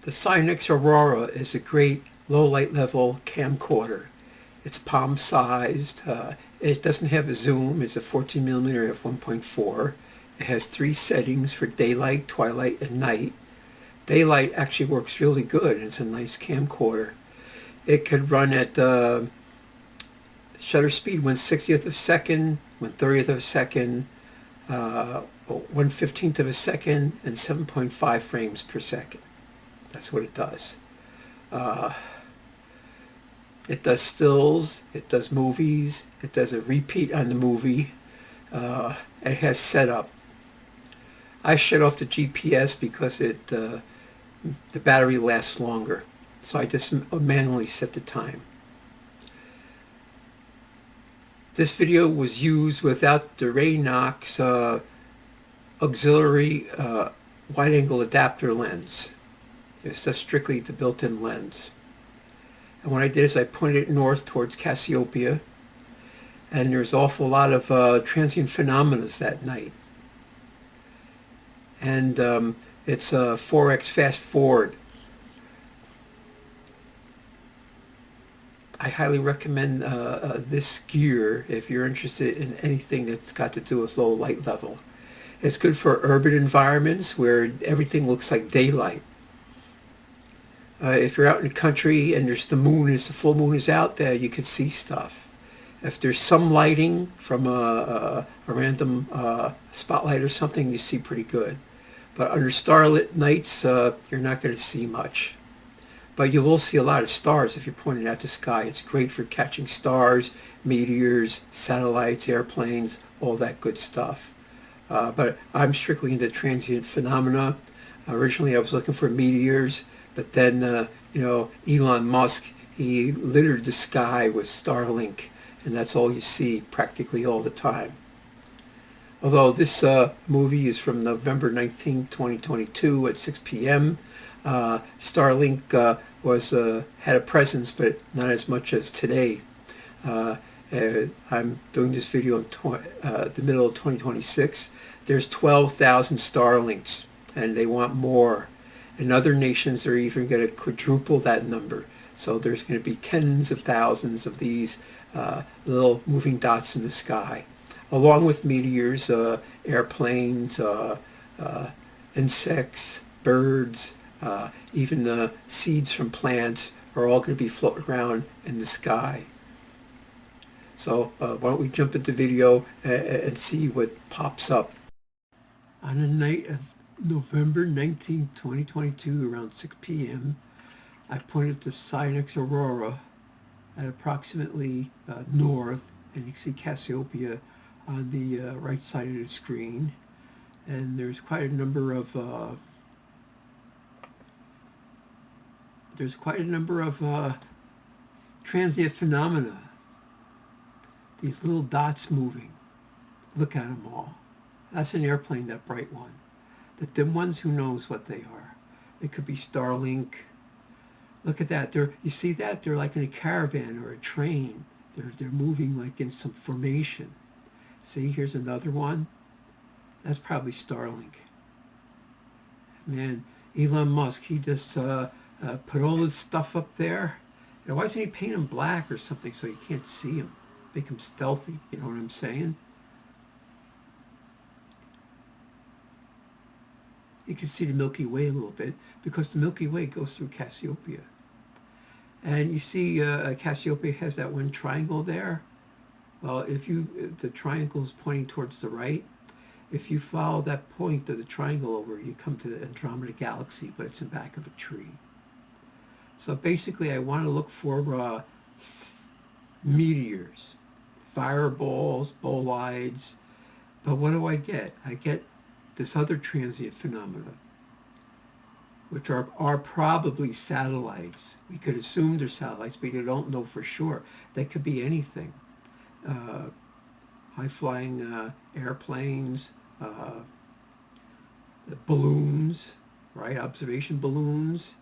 The sionyx aurora is a great low light level camcorder. It's palm sized. It doesn't have a zoom. It's a 14 millimeter f1.4. It has 3 settings for daylight, twilight, and night. Daylight actually works really good. It's a nice camcorder. It could run at shutter speed 1/60th of a second, 1/30th of a second, 1/15th of a second, and 7.5 frames per second. That's what it does. Uh, it does stills, it does movies, it does a repeat on the movie. It has setup. I shut off the GPS because the battery lasts longer. So I just manually set the time. This video was used without the Raynox auxiliary wide-angle adapter lens. It's just strictly the built-in lens. And what I did is I pointed it north towards Cassiopea, and there's an awful lot of transient phenomena that night. And it's a 4x fast forward. I highly recommend this gear if you're interested in anything that's got to do with low light level. It's good for urban environments where everything looks like daylight. If you're out in the country and there's the full moon is out there, you can see stuff. If there's some lighting from a random spotlight or something, you see pretty good. But under starlit nights, you're not going to see much. But you will see a lot of stars if you're pointing at the sky. It's great for catching stars, meteors, satellites, airplanes, all that good stuff. But I'm strictly into transient phenomena. Originally, I was looking for meteors, but then, Elon Musk, he littered the sky with Starlink, and that's all you see practically all the time. Although this movie is from November 19, 2022 at 6 p.m., Starlink had a presence, but not as much as today. I'm doing this video in the middle of 2026. There's 12,000 Starlinks, and they want more. In other nations, they're even going to quadruple that number. So there's going to be tens of thousands of these little moving dots in the sky, along with meteors, airplanes, insects, birds, even seeds from plants are all going to be floating around in the sky. So why don't we jump into video and see what pops up. On the night of November 19, 2022, around 6 p.m., I pointed to sionyx aurora at approximately north, and you can see Cassiopea on the right side of the screen. And there's quite a number of transient phenomena. These little dots moving. Look at them all. That's an airplane, that bright one. The dim ones, who knows what they are. It could be Starlink. Look at that. You see that? They're like in a caravan or a train. They're moving like in some formation. See, here's another one. That's probably Starlink. Man, Elon Musk, he just put all this stuff up there. Now, why doesn't he paint them black or something so you can't see them? Make them stealthy, you know what I'm saying? You can see the Milky Way a little bit because the Milky Way goes through Cassiopea. And you see Cassiopea has that one triangle there. Well, if the triangle is pointing towards the right, if you follow that point of the triangle over, you come to the Andromeda Galaxy, but it's in the back of a tree. So basically, I want to look for meteors, fireballs, bolides. But what do I get? I get this other transient phenomena, which are probably satellites. We could assume they're satellites, but you don't know for sure. They could be anything. High-flying airplanes, balloons, right? Observation balloons.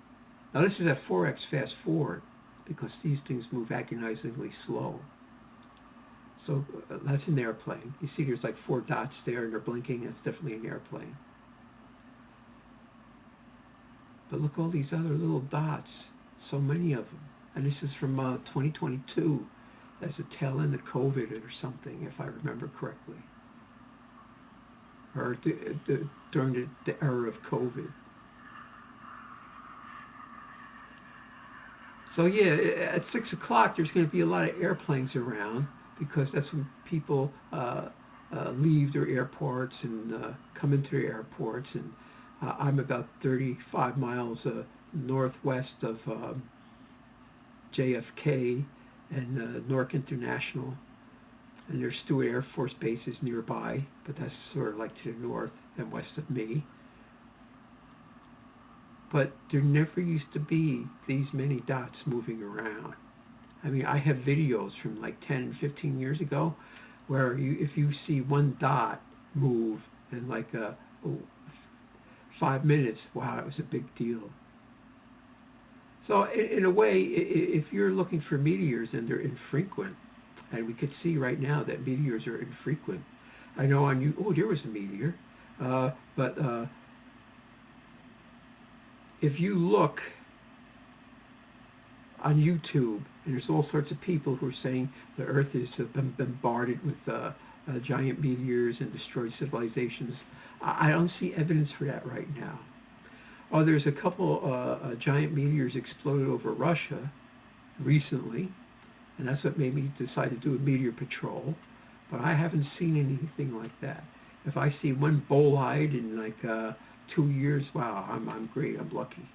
Now this is at 4x fast forward because these things move agonizingly slow. So that's an airplane. You see there's like 4 dots there and they're blinking. It's definitely an airplane. But look, all these other little dots, so many of them. And this is from 2022. That's the tail end of COVID or something, if I remember correctly. Or during the era of COVID. So yeah, at 6 o'clock, there's going to be a lot of airplanes around because that's when people leave their airports and come into their airports. And I'm about 35 miles northwest of JFK and Newark International. And there's Stewart Air Force bases nearby, but that's sort of like to the north and west of me. But there never used to be these many dots moving around. I mean, I have videos from like 10 and 15 years ago where if you see one dot move in like 5 minutes, wow, it was a big deal. So in a way, if you're looking for meteors and they're infrequent, and we could see right now that meteors are infrequent. I know on you, oh, there was a meteor, but if you look on YouTube, and there's all sorts of people who are saying the Earth has been bombarded with giant meteors and destroyed civilizations, I don't see evidence for that right now. Oh, there's a couple giant meteors exploded over Russia recently, and that's what made me decide to do a meteor patrol. But I haven't seen anything like that. If I see one bolide in like 2 years, wow, I'm great, I'm lucky.